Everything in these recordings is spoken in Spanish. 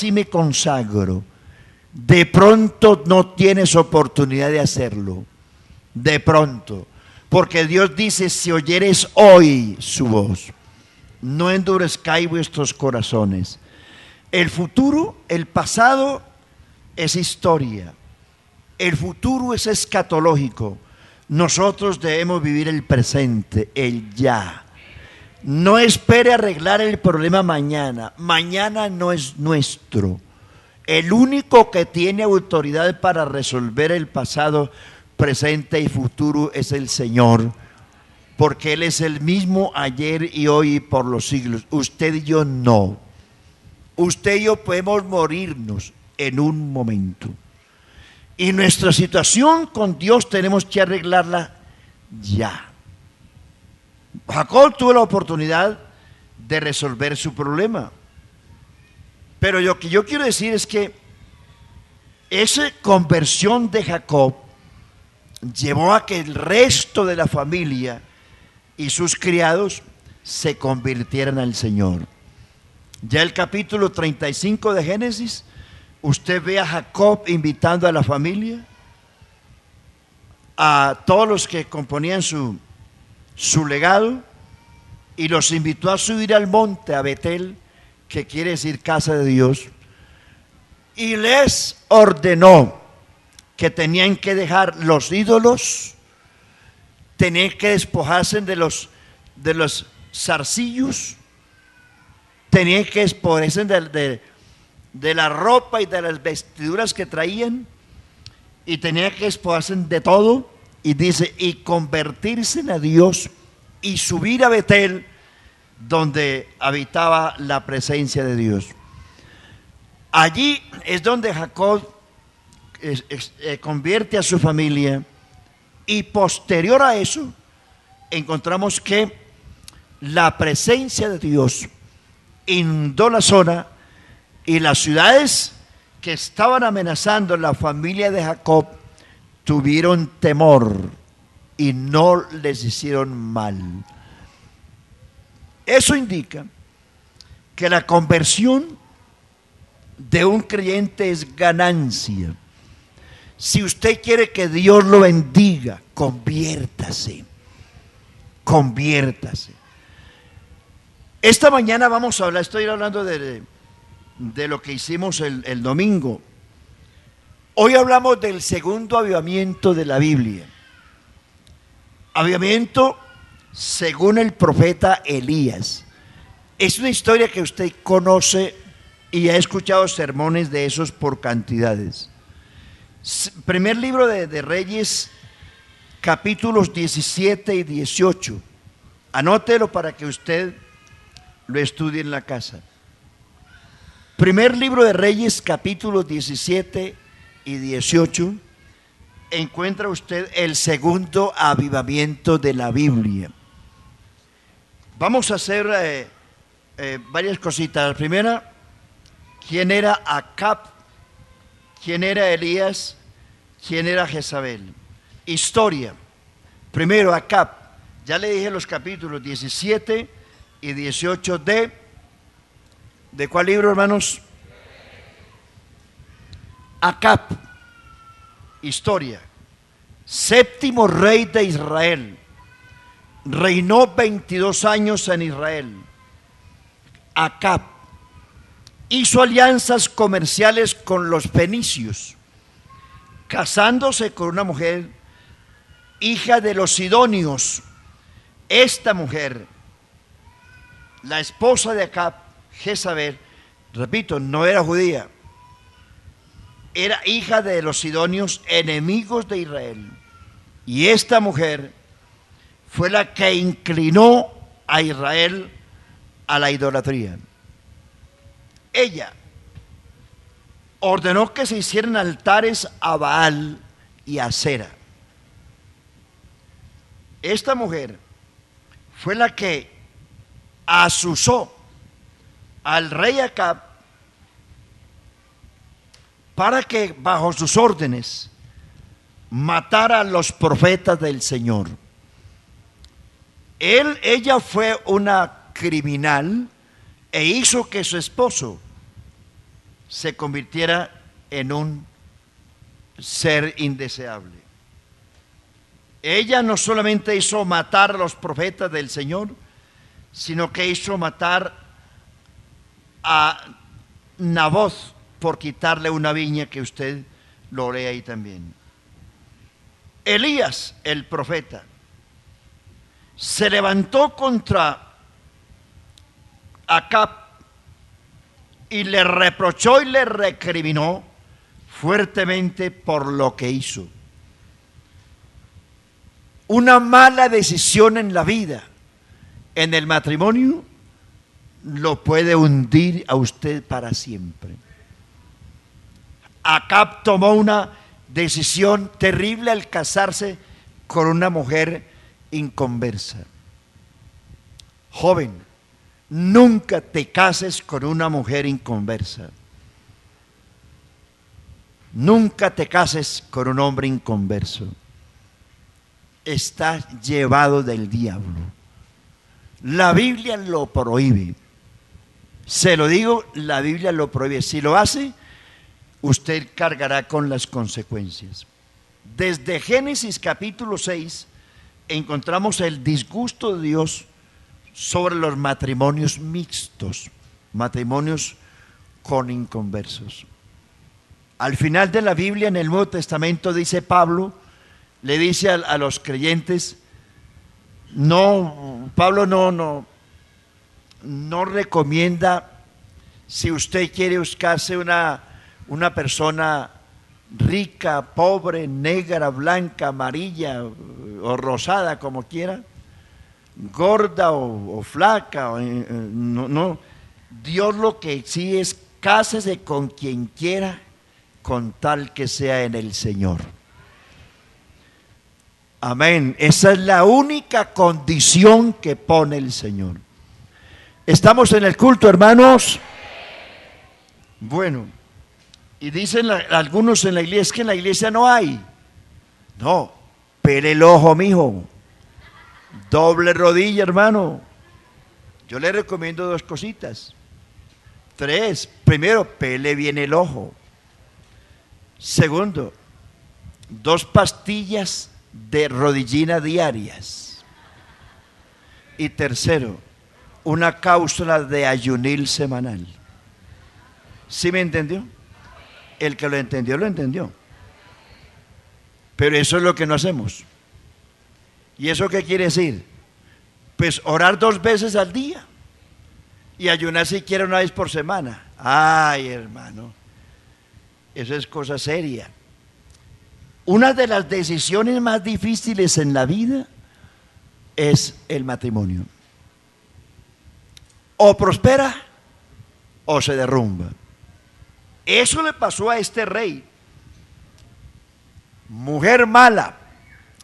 sí me consagro, de pronto no tienes oportunidad de hacerlo. De pronto. Porque Dios dice, si oyeres hoy su voz, no endurezcáis vuestros corazones. El futuro, el pasado es historia. El futuro es escatológico. Nosotros debemos vivir el presente, el ya. No espere arreglar el problema mañana. Mañana no es nuestro. El único que tiene autoridad para resolver el pasado, presente y futuro es el Señor. Porque Él es el mismo ayer y hoy y por los siglos. Usted y yo no. Usted y yo podemos morirnos en un momento. Y nuestra situación con Dios tenemos que arreglarla ya. Jacob tuvo la oportunidad de resolver su problema. Pero lo que yo quiero decir es que esa conversión de Jacob llevó a que el resto de la familia y sus criados se convirtieran al Señor. Ya el capítulo 35 de Génesis, usted ve a Jacob invitando a la familia, a todos los que componían su legado, y los invitó a subir al monte, a Betel, que quiere decir casa de Dios, y les ordenó que tenían que dejar los ídolos, tenían que despojarse de los zarcillos, tenían que despojarse de la ropa y de las vestiduras que traían, y tenían que despojarse de todo, y dice, y convertirse a Dios y subir a Betel, donde habitaba la presencia de Dios. Allí es donde Jacob convierte a su familia, y posterior a eso encontramos que la presencia de Dios inundó la zona, y las ciudades que estaban amenazando la familia de Jacob tuvieron temor y no les hicieron mal. Eso indica que la conversión de un creyente es ganancia. Si usted quiere que Dios lo bendiga, conviértase. Conviértase. Esta mañana vamos a hablar, estoy hablando de lo que hicimos el domingo. Hoy hablamos del segundo avivamiento de la Biblia. Avivamiento según el profeta Elías. Es una historia que usted conoce y ha escuchado sermones de esos por cantidades. Primer libro de Reyes, capítulos 17 y 18. Anótelo para que usted lo estudie en la casa. Primer libro de Reyes, capítulos 17 y 18. Encuentra usted el segundo avivamiento de la Biblia. Vamos a hacer varias cositas. La primera, ¿quién era Acab? ¿Quién era Elías? ¿Quién era Jezabel? Historia. Primero, Acab. Ya le dije los capítulos 17 y 18 ¿de cuál libro, hermanos? Acab. Historia. Séptimo rey de Israel. Reinó 22 años en Israel. Acab hizo alianzas comerciales con los fenicios, casándose con una mujer, hija de los sidonios. Esta mujer, la esposa de Acab, Jezabel, repito, no era judía, era hija de los sidonios, enemigos de Israel. Y esta mujer fue la que inclinó a Israel a la idolatría. Ella ordenó que se hicieran altares a Baal y a Asera. Esta mujer fue la que asusó al rey Acab para que bajo sus órdenes matara a los profetas del Señor. Ella fue una criminal e hizo que su esposo se convirtiera en un ser indeseable. Ella no solamente hizo matar a los profetas del Señor, sino que hizo matar a Naboth por quitarle una viña, que usted lo lee ahí también. Elías, el profeta, se levantó contra Acab y le reprochó y le recriminó fuertemente por lo que hizo. Una mala decisión en la vida, en el matrimonio, lo puede hundir a usted para siempre. Acab tomó una decisión terrible al casarse con una mujer inconversa. Joven, nunca te cases con una mujer inconversa. Nunca te cases con un hombre inconverso. Está llevado del diablo. La Biblia lo prohíbe. Se lo digo, la Biblia lo prohíbe. Si lo hace, usted cargará con las consecuencias. Desde Génesis capítulo 6 encontramos el disgusto de Dios sobre los matrimonios mixtos, matrimonios con inconversos. Al final de la Biblia, en el Nuevo Testamento, dice Pablo, le dice a los creyentes, Pablo no recomienda, si usted quiere buscarse una persona rica, pobre, negra, blanca, amarilla o rosada, como quiera, gorda o flaca, no. Dios lo que exige es cásese con quien quiera, con tal que sea en el Señor. Amén. Esa es la única condición que pone el Señor. ¿Estamos en el culto, hermanos? Bueno, y dicen algunos en la iglesia, es que en la iglesia no hay. No, pele el ojo, mijo. Doble rodilla, hermano. Yo le recomiendo 2 cositas. 3, primero, pele bien el ojo. Segundo, 2 pastillas de rodillina diarias. Y tercero, una cápsula de ayunil semanal. ¿Sí me entendió? El que lo entendió, lo entendió. Pero eso es lo que no hacemos. ¿Y eso qué quiere decir? Pues orar 2 veces al día y ayunar siquiera 1 vez por semana. Ay, hermano, eso es cosa seria. Una de las decisiones más difíciles en la vida es el matrimonio. O prospera o se derrumba. Eso le pasó a este rey. Mujer mala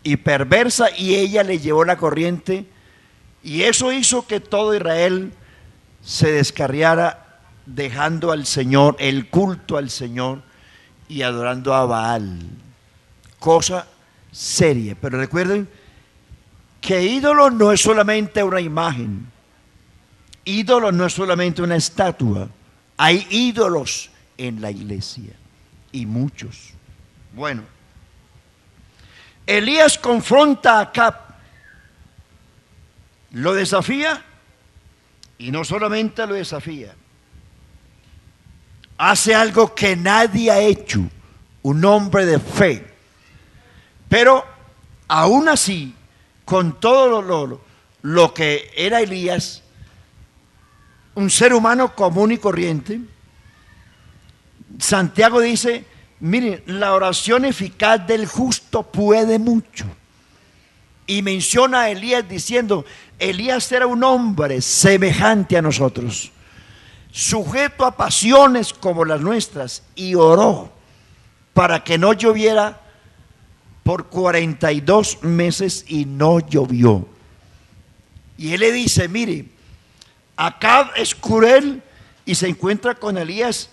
y perversa, y ella le llevó la corriente, y eso hizo que todo Israel se descarriara, dejando al Señor, el culto al Señor, y adorando a Baal. Cosa seria. Pero recuerden que ídolo no es solamente una imagen, ídolo no es solamente una estatua. Hay ídolos en la iglesia, y muchos. Bueno, Elías confronta a Acab, lo desafía, y no solamente lo desafía, hace algo que nadie ha hecho, un hombre de fe. Pero aún así, con todo lo que era Elías, un ser humano común y corriente, Santiago dice, miren, la oración eficaz del justo puede mucho. Y menciona a Elías diciendo, Elías era un hombre semejante a nosotros, sujeto a pasiones como las nuestras, y oró para que no lloviera por 42 meses y no llovió. Y él le dice, mire, Acab es cruel, y se encuentra con Elías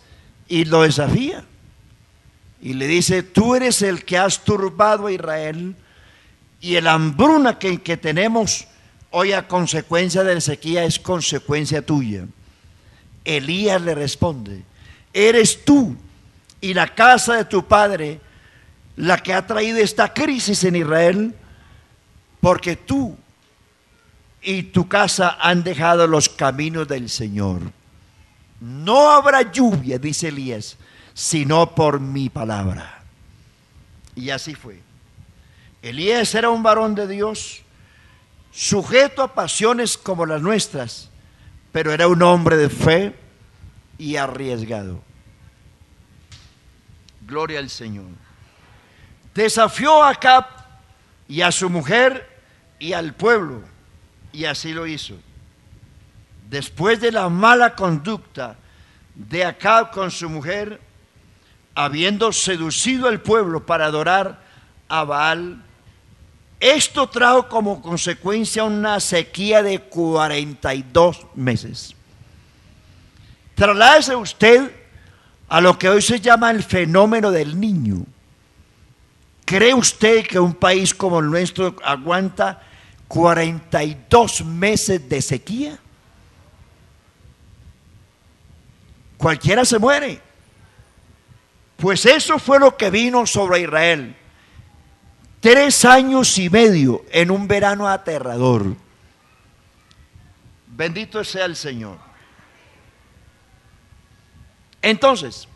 y lo desafía. Y le dice, tú eres el que has turbado a Israel, y el hambruna que tenemos hoy a consecuencia de la sequía es consecuencia tuya. Elías le responde, eres tú y la casa de tu padre la que ha traído esta crisis en Israel, porque tú y tu casa han dejado los caminos del Señor. No habrá lluvia, dice Elías, sino por mi palabra. Y así fue. Elías era un varón de Dios, sujeto a pasiones como las nuestras, pero era un hombre de fe y arriesgado. Gloria al Señor. Desafió a Acab y a su mujer y al pueblo, y así lo hizo. Después de la mala conducta de Acab con su mujer, habiendo seducido al pueblo para adorar a Baal, esto trajo como consecuencia una sequía de 42 meses. Trasládese usted a lo que hoy se llama el fenómeno del Niño. ¿Cree usted que un país como el nuestro aguanta 42 meses de sequía? Cualquiera se muere. Pues eso fue lo que vino sobre Israel. 3 años y medio en un verano aterrador. Bendito sea el Señor. Entonces,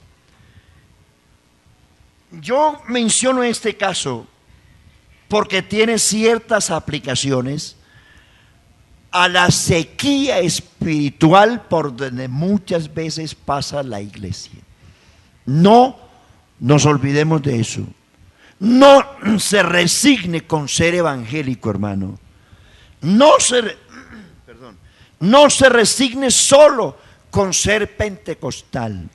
yo menciono este caso porque tiene ciertas aplicaciones a la sequía espiritual por donde muchas veces pasa la iglesia. No nos olvidemos de eso. No se resigne con ser evangélico, hermano. No se resigne solo con ser pentecostal.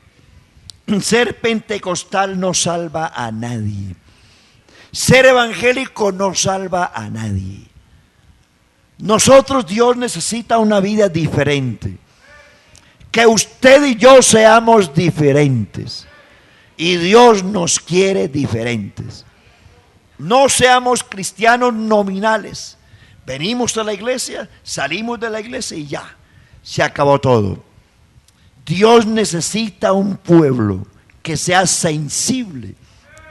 Ser pentecostal no salva a nadie. Ser evangélico no salva a nadie. Nosotros, Dios necesita una vida diferente. Que usted y yo seamos diferentes. Y Dios nos quiere diferentes. No seamos cristianos nominales. Venimos a la iglesia, salimos de la iglesia y ya, se acabó todo. Dios necesita un pueblo que sea sensible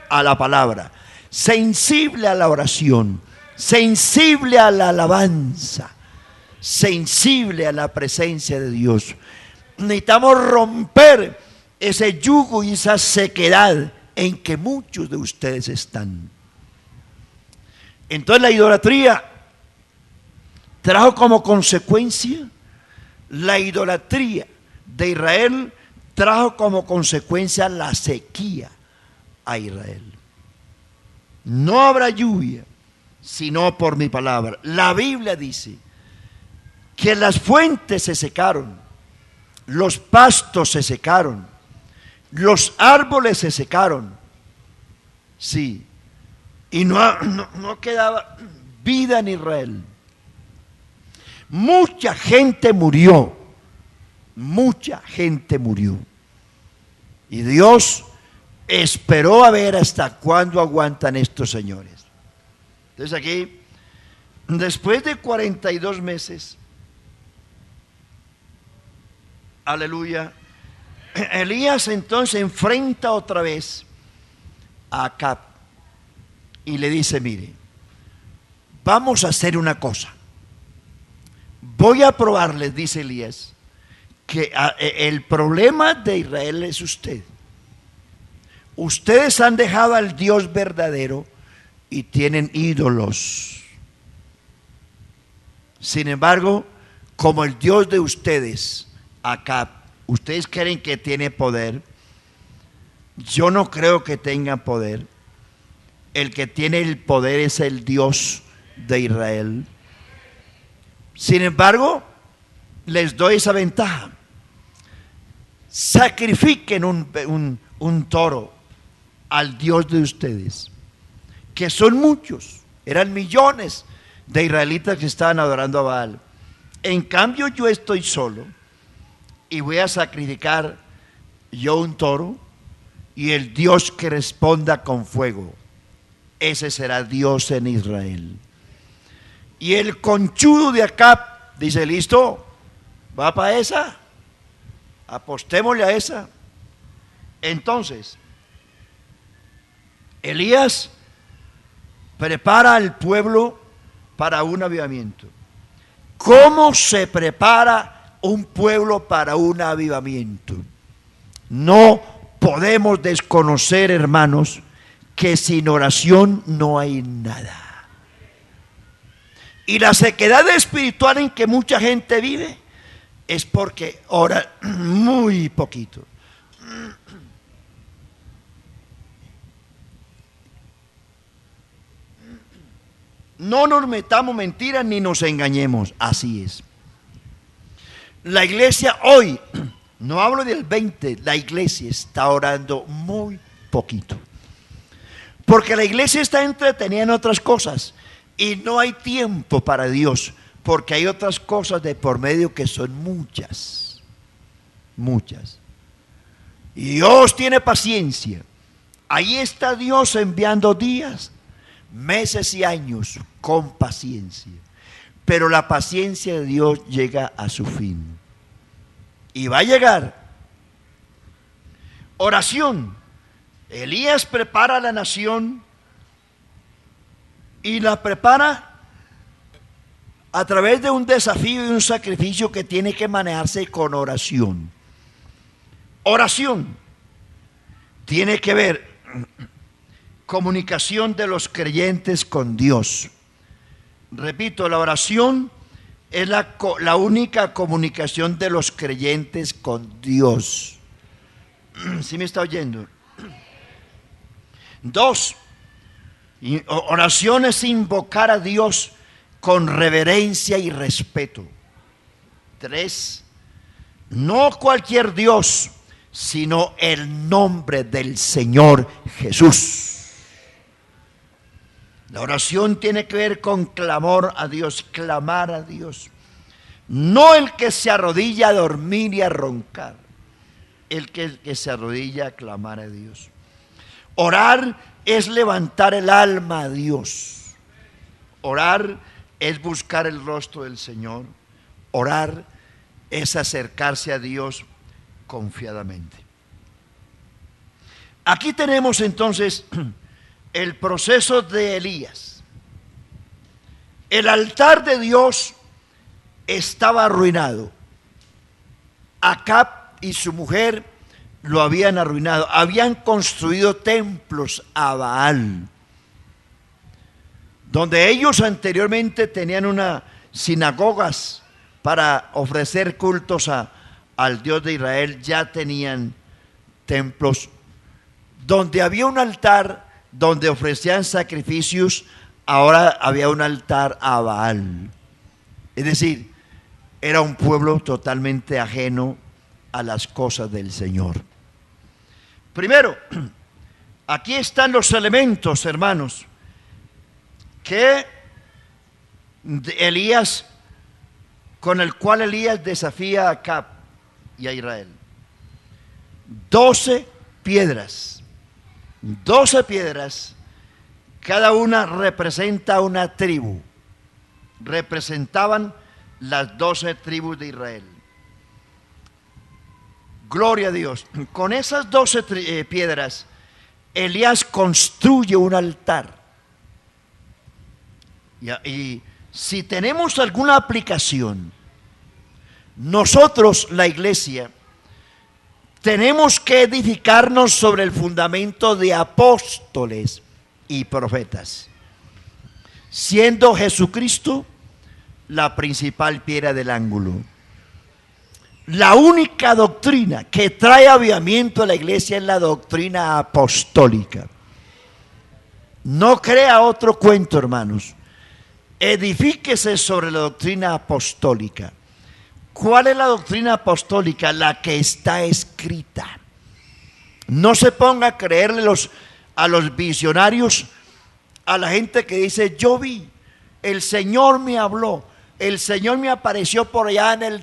a la palabra, sensible a la oración, sensible a la alabanza, sensible a la presencia de Dios. Necesitamos romper ese yugo y esa sequedad en que muchos de ustedes están. Entonces la idolatría trajo como consecuencia, la idolatría de Israel trajo como consecuencia la sequía a Israel. No habrá lluvia sino por mi palabra. La Biblia dice que las fuentes se secaron, los pastos se secaron, los árboles se secaron. Sí. Y no quedaba vida en Israel. Mucha gente murió. Mucha gente murió. Y Dios esperó a ver hasta cuándo aguantan estos señores. Entonces aquí, después de 42 meses, aleluya, Elías entonces enfrenta otra vez a Acab y le dice: mire, vamos a hacer una cosa. Voy a probarles, dice Elías, que el problema de Israel es usted. Ustedes han dejado al Dios verdadero y tienen ídolos. Sin embargo, como el Dios de ustedes, Acab, ustedes creen que tiene poder. Yo no creo que tengan poder. El que tiene el poder es el Dios de Israel. Sin embargo, les doy esa ventaja. Sacrifiquen un toro al Dios de ustedes, que son muchos, eran millones de israelitas que estaban adorando a Baal. En cambio, yo estoy solo y voy a sacrificar yo un toro, y el Dios que responda con fuego, ese será Dios en Israel. Y el conchudo de Acab dice: listo, va para esa, apostémosle a esa. Entonces, Elías prepara al pueblo para un avivamiento. ¿Cómo se prepara un pueblo para un avivamiento? No podemos desconocer, hermanos, que sin oración no hay nada. Y la sequedad espiritual en que mucha gente vive es porque ora muy poquito. No nos metamos mentiras ni nos engañemos, así es. La iglesia hoy, no hablo del 20, la iglesia está orando muy poquito. Porque la iglesia está entretenida en otras cosas y no hay tiempo para Dios, porque hay otras cosas de por medio que son muchas, muchas. Y Dios tiene paciencia. Ahí está Dios enviando días, meses y años con paciencia. Pero la paciencia de Dios llega a su fin. Y va a llegar. Oración. Elías prepara a la nación y la prepara a través de un desafío y un sacrificio que tiene que manejarse con oración. Oración tiene que ver comunicación de los creyentes con Dios. Repito, la oración es la única comunicación de los creyentes con Dios. ¿Sí me está oyendo? 2, oración es invocar a Dios con reverencia y respeto. 3, no cualquier Dios, sino el nombre del Señor Jesús. La oración tiene que ver con clamor a Dios, clamar a Dios. No el que se arrodilla a dormir y a roncar, el que se arrodilla a clamar a Dios. Orar es levantar el alma a Dios. Orar es buscar el rostro del Señor. Orar es acercarse a Dios confiadamente. Aquí tenemos entonces el proceso de Elías. El altar de Dios estaba arruinado. Acab y su mujer lo habían arruinado. Habían construido templos a Baal, donde ellos anteriormente tenían unas sinagogas para ofrecer cultos al Dios de Israel. Ya tenían templos donde había un altar donde ofrecían sacrificios. Ahora había un altar a Baal. Es decir, era un pueblo totalmente ajeno a las cosas del Señor. Primero, aquí están los elementos, hermanos, que Elías, con el cual Elías desafía a Acab y a Israel. 12 piedras. 12 piedras, cada una representa una tribu. Representaban las 12 tribus de Israel. Gloria a Dios. Con esas 12 piedras, Elías construye un altar. Y si tenemos alguna aplicación, nosotros, la iglesia, tenemos que edificarnos sobre el fundamento de apóstoles y profetas, siendo Jesucristo la principal piedra del ángulo. La única doctrina que trae avivamiento a la iglesia es la doctrina apostólica. No crea otro cuento, hermanos. Edifíquese sobre la doctrina apostólica. ¿Cuál es la doctrina apostólica? La que está escrita. No se ponga a creerle a los visionarios, a la gente que dice: yo vi, el Señor me habló, el Señor me apareció por allá en el